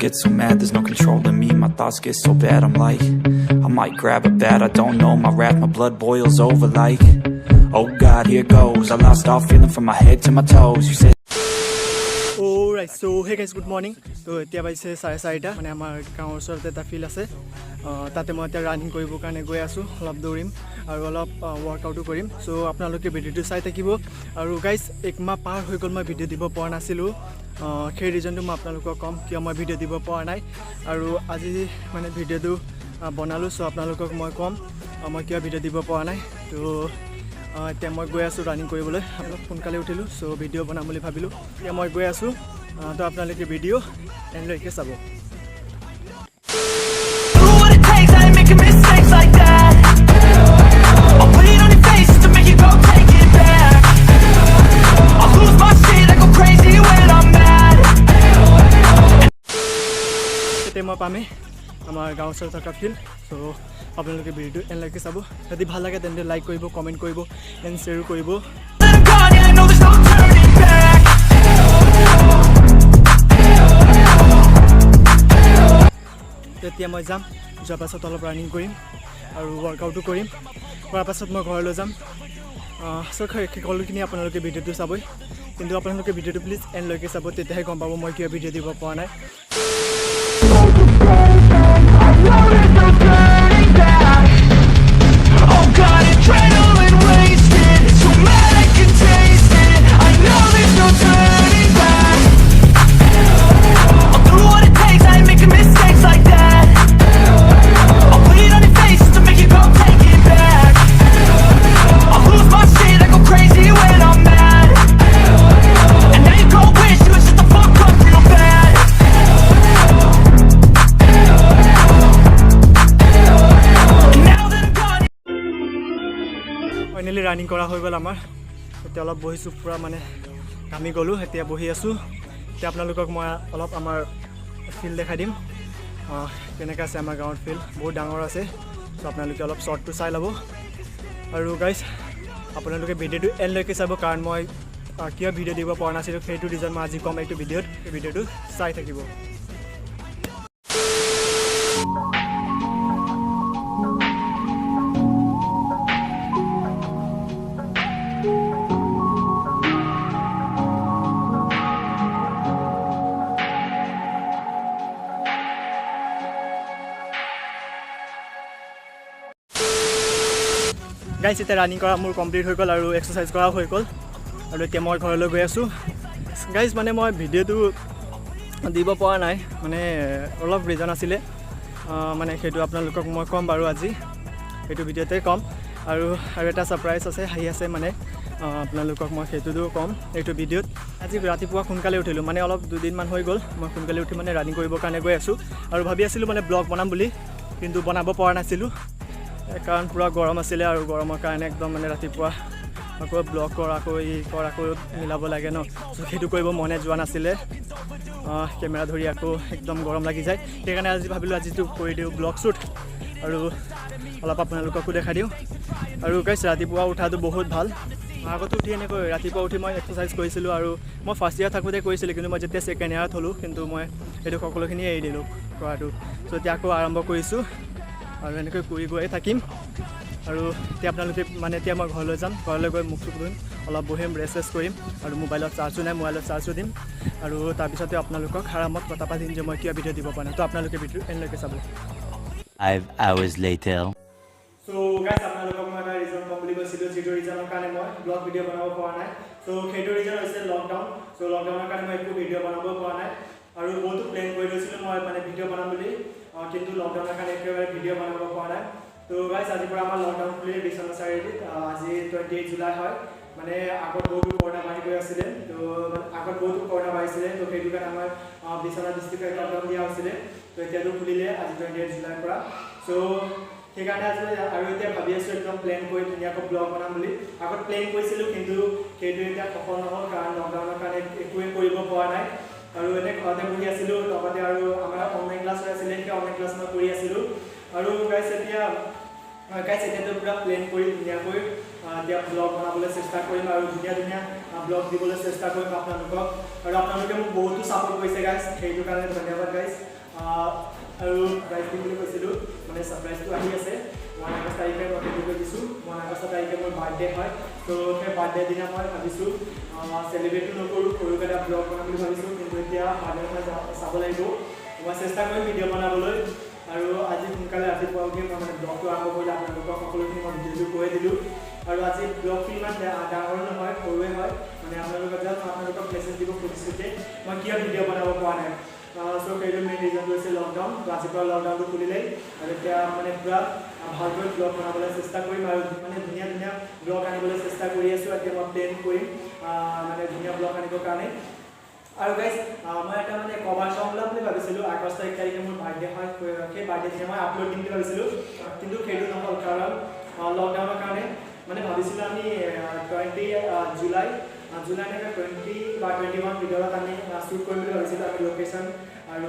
get so mad, there's no controlling me. My thoughts get so bad, I'm like, I might grab a bat, I don't know. My wrath, my blood boils over like, oh God, here goes. I lost all feeling from my head to my toes. You said Alright, so hey guys, good morning. So এতিয়া বাইছে 4:30 মানে আমাৰ গাঁৱৰ ওচৰতে এটা field আছে তাতে মই এতিয়া ৰানিং কৰিবৰ কাৰণে গৈ আছো অলপ দৌৰিম আৰু অলপ ওয়াৰ্কআউটো কৰিম সো আপোনালোকে ভিডিওটো চাই থাকিব আৰু গাইস এক মাহ পাৰ হৈ গ'ল মই ভিডিও দিব পৰা নাছিলো সেই ৰিজনটো মই আপোনালোকক কম কিয় মই ভিডিও দিব পৰা নাই আৰু আজি মানে ভিডিওটো বনালো সো আপোনালোকক মই কম মই কিয় ভিডিও দিব পৰা নাই তো এতিয়া মই গৈ আছো ৰানিং কৰিবলৈ অলপ সোনকালে উঠিলো সো ভিডিও বনাম বুলি ভাবিলো এতিয়া মই গৈ আছো তো আপোনালোকে ভিডিও এনলৈকে চাব মই পামে আমাৰ গাঁৱৰ ওচৰত থকা ফিল্ড সো আপোনালোকে ভিডিওটো এনলৈকে চাব যদি ভাল লাগে তেন্তে লাইক কৰিব কমেন্ট কৰিব এণ্ড শ্বেয়াৰ কৰিব তেতিয়া মই যাম যোৱাৰ পাছত অলপ ৰানিং কৰিম আৰু ওয়াৰ্কআউটো কৰিম কৰাৰ পাছত মই ঘৰলৈ যাম সকলোখিনি আপোনালোকে ভিডিওটো চাবই কিন্তু আপোনালোকে ভিডিওটো প্লিজ এনলৈকে চাব তেতিয়াহে গম পাব মই কিয় ভিডিও দিব পৰা নাই ফাইনালি ৰানিং কৰা হৈ গ'ল আমাৰ এতিয়া অলপ বহিছো পুৰা মানে কামি গ'লো এতিয়া বহি আছো এতিয়া আপোনালোকক মই অলপ আমাৰ ফিল্ড দেখাই দিম কেনেকৈ আছে আমাৰ গাঁৱৰ ফিল্ড বহুত ডাঙৰ আছে তো আপোনালোকে অলপ শ্বৰ্টটো চাই ল'ব আৰু গাইজ আপোনালোকে ভিডিঅ'টো এনলৈকে চাব কাৰণ মই কিয় ভিডিঅ' দিব পৰা নাছিলোঁ সেইটো ৰিজন মই আজি ক'ম এইটো ভিডিঅ'টো চাই থাকিব গাইজ এতিয়া ৰানিং কৰা মোৰ কমপ্লিট হৈ গ'ল আৰু এক্সাৰচাইজ কৰা হৈ গ'ল আৰু এতিয়া মই ঘৰলৈ গৈ আছোঁ গাইজ মানে মই ভিডিঅ'টো দিব পৰা নাই মানে অলপ ৰিজন আছিলে মানে সেইটো আপোনালোকক মই ক'ম বাৰু আজি এইটো ভিডিঅ'তে ক'ম আৰু এটা ছাৰপ্ৰাইজ আছে আহি আছে মানে আপোনালোকক মই সেইটোতো ক'ম এইটো ভিডিঅ'ত আজি ৰাতিপুৱা সোনকালে উঠিলোঁ মানে অলপ দুদিনমান হৈ গ'ল মই সোনকালে উঠি মানে ৰানিং কৰিবৰ কাৰণে গৈ আছোঁ আৰু ভাবি আছিলোঁ মানে ব্লগ বনাম বুলি কিন্তু বনাব পৰা নাছিলোঁ কাৰণ পুৰা গৰম আছিলে আৰু গৰমৰ কাৰণে একদম মানে ৰাতিপুৱা আকৌ ব্লগ আকৌ মিলাব লাগে ন সেইটো কৰিব মনে যোৱা নাছিলে কেমেৰা ধৰি আকৌ একদম গৰম লাগি যায় সেইকাৰণে আজি ভাবিলোঁ আজিতো কৰি দিওঁ ব্লগ শ্বুট আৰু অলপ আপোনালোককো দেখাই দিওঁ আৰু গাইছ ৰাতিপুৱা উঠাটো বহুত ভাল আগতে উঠি এনেকৈ ৰাতিপুৱা উঠি মই এক্সাৰচাইজ কৰিছিলোঁ আৰু মই ফাৰ্ষ্ট ইয়াৰ থাকোঁতে কৰিছিলোঁ কিন্তু মই যেতিয়া ছেকেণ্ড ইয়াৰত হ'লোঁ কিন্তু মই সেইটো সকলোখিনি এৰি দিলোঁ কৰাটো চ' এতিয়া আকৌ আৰম্ভ কৰিছোঁ আৰু এনেকৈ কৰি গৈয়ে থাকিম আৰু এতিয়া আপোনালোকে মানে এতিয়া মই ঘৰলৈ যাম ঘৰলৈ গৈ মুখ চুখ ধুম অলপ বহিম ৰেষ্ট কৰিম আৰু মোবাইলত চাৰ্জো নাই মোবাইলত চাৰ্জো দিম আৰু তাৰপিছতে আপোনালোকক আৰামত কথা পাতিম যে মই কিয় ভিডিঅ' দিব পৰা নাই তো আপোনালোকে ভিডিঅ' এনলৈকে চাব 5 hours later সো গাইজ আপোনালোকক মই এটা ৰিজন ক'ম বুলি কৈছিলোঁ যিটো ৰিজনৰ কাৰণে মই ব্লগ ভিডিঅ' বনাব পৰা নাই তো সেইটো ৰিজন হৈছে লকডাউন চ' লকডাউনৰ কাৰণে মই একো ভিডিঅ' বনাব পৰা নাই আৰু বহুতো প্লেন কৰি লৈছিলোঁ মই মানে ভিডিঅ' বনাম বুলি কিন্তু লকডাউনৰ কাৰণে একেবাৰে ভিডিঅ' বনাব পৰা নাই তো গাইজ আজিৰ পৰা আমাৰ লকডাউন খুলিলে বিশ্বনাথ চাৰিআলিত আজি 28 জুলাই হয় মানে আগত বহুতো কৰোণা বাঢ়ি গৈ আছিলে তো আগত বহুতো কৰোণা বাঢ়িছিলে তো সেইটো কাৰণে আমাৰ বিশ্বনাথ ডিষ্ট্ৰিক্টত লকডাউন দিয়া হৈছিলে তো এতিয়াতো খুলিলে আজি 28 জুলাইৰ পৰা চ' সেইকাৰণে আজি আৰু এতিয়া ভাবি আছোঁ একদম প্লেন কৰি ধুনীয়াকৈ ব্লগ বনাম বুলি আগত প্লেন কৰিছিলোঁ কিন্তু সেইটো এতিয়া সফল নহ'ল কাৰণ লকডাউনৰ কাৰণে একোৱে কৰিব পৰা নাই আৰু এনে ঘৰতে বহি আছিলোঁ লগতে আৰু আমাৰ অনলাইন ক্লাছ হৈ আছিলে সেই অনলাইন ক্লাছ মই কৰি আছিলোঁ আৰু গাইজ এতিয়াতো পুৰা প্লেন কৰি ধুনীয়াকৈ এতিয়া ব্লগ বনাবলৈ চেষ্টা কৰিম আৰু ধুনীয়া ব্লগ দিবলৈ চেষ্টা কৰিম আপোনালোকক আৰু আপোনালোকে মোক বহুতো ছাপোৰ্ট কৰিছে গাইজ সেইটো কাৰণে ধন্যবাদ গাইজ আৰু প্ৰাইজ দিম বুলি কৈছিলোঁ মানে ছাৰপ্ৰাইজটো আহি আছে 1 আগষ্ট তাৰিখে মই ভিডিঅ' কৰি দিছোঁ 1 আগষ্ট তাৰিখে মোৰ বাৰ্থডে হয় তো সেই বাৰ্থডে দিনা মই ভাবিছোঁ চেলিব্ৰেটো নকৰোঁ সৰুকৈ এটা ব্লগ বনাম বুলি ভাবিছোঁ কিন্তু এতিয়া বাৰ্থডে চাব লাগিব মই চেষ্টা কৰিম ভিডিঅ' বনাবলৈ আৰু আজি সোনকালে ৰাতিপুৱা উঠি মই মানে ব্লগটো আৰম্ভ কৰিলোঁ আপোনালোকক সকলোখিনি মই ভিডিঅ'টো কৈ দিলোঁ আৰু আজি ব্লগটো ইমান ডাঙৰ নহয় সৰুৱে হয় মানে আপোনালোকক মেছেজ দিব খুজিছোঁ যে মই কিয় ভিডিঅ' বনাব পৰা নাই চ' সেইটো মেইন ৰিজনটো হৈছে লকডাউন আজিৰ পৰা লকডাউনটো খুলিলেই আৰু এতিয়া মানে পূৰা ভালকৈ ব্লগ বনাবলৈ চেষ্টা কৰিম আৰু মানে ধুনীয়া ধুনীয়া ব্লগ আনিবলৈ চেষ্টা কৰি আছোঁ এতিয়া মই প্লেন কৰিম মানে ধুনীয়া ব্লগ আনিবৰ কাৰণে আৰু গাইজ মই এটা মানে কভাৰ চং ওলাম বুলি ভাবিছিলোঁ আগষ্ট 1 তাৰিখে মোৰ বাৰ্থডে হয় সেই বাৰ্থডে দিনা মই আপলোড দিম বুলি ভাবিছিলোঁ কিন্তু সেইটো নহ'ল কাৰণ লকডাউনৰ কাৰণে মানে ভাবিছিলোঁ আমি 20 জুলাই এনেকৈ 20 বা 21 ভিতৰত আমি শ্বুট কৰিম বুলি ভাবিছিলোঁ আমি লোকেশ্যন আৰু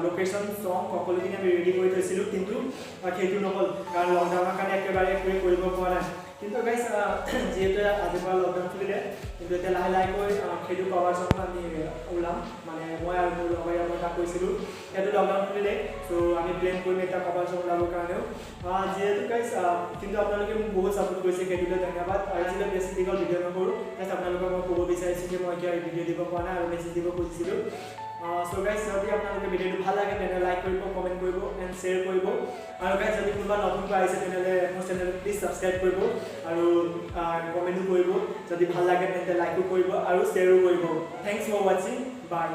লোকেশ্যন চং সকলোখিনি আমি ৰেডি কৰি থৈছিলোঁ কিন্তু সেইটো নহ'ল কাৰণ লকডাউনৰ কাৰণে একেবাৰে একোৱে কৰিব পৰা নাই কিন্তু গাইজ যিহেতু আজিৰ পৰা লকডাউন খুলিলে কিন্তু এতিয়া লাহে লাহেকৈ সেইটো কভাৰ চং আমি ওলাম মানে মই আৰু মোৰ লগৰীয়া মই তাক কৈছিলোঁ সেইটো লকডাউন খুলিলে চ' আমি প্লেন কৰিম এটা কভাৰ চং ওলাবৰ কাৰণেও যিহেতু গাইজ কিন্তু আপোনালোকে মোক বহুত ছাপোৰ্ট কৰিছে সেইটোলৈ ধন্যবাদ আৰু আজিলৈ বেছি দীঘল ভিডিঅ' নকৰোঁ জাষ্ট আপোনালোকক মই ক'ব বিচাৰিছোঁ যে মই এতিয়া ভিডিঅ' দিব পৰা নাই আৰু মেছেজ দিব খুজিছিলোঁ চ' গাইজ যদি আপোনালোকে ভিডিঅ'টো ভাল লাগে তেনেহ'লে লাইক কৰিব কমেণ্ট কৰিব এণ্ড শ্বেয়াৰ কৰিব আৰু গাইজ যদি কোনোবা নতুনকৈ আহিছে তেনেহ'লে মোৰ চেনেলটো প্লিজ ছাবস্ক্ৰাইব কৰিব আৰু কমেণ্টো কৰিব যদি ভাল লাগে তেন্তে লাইকো কৰিব আৰু শ্বেয়াৰো কৰিব থেংকছ ফৰ ৱাচিং বাই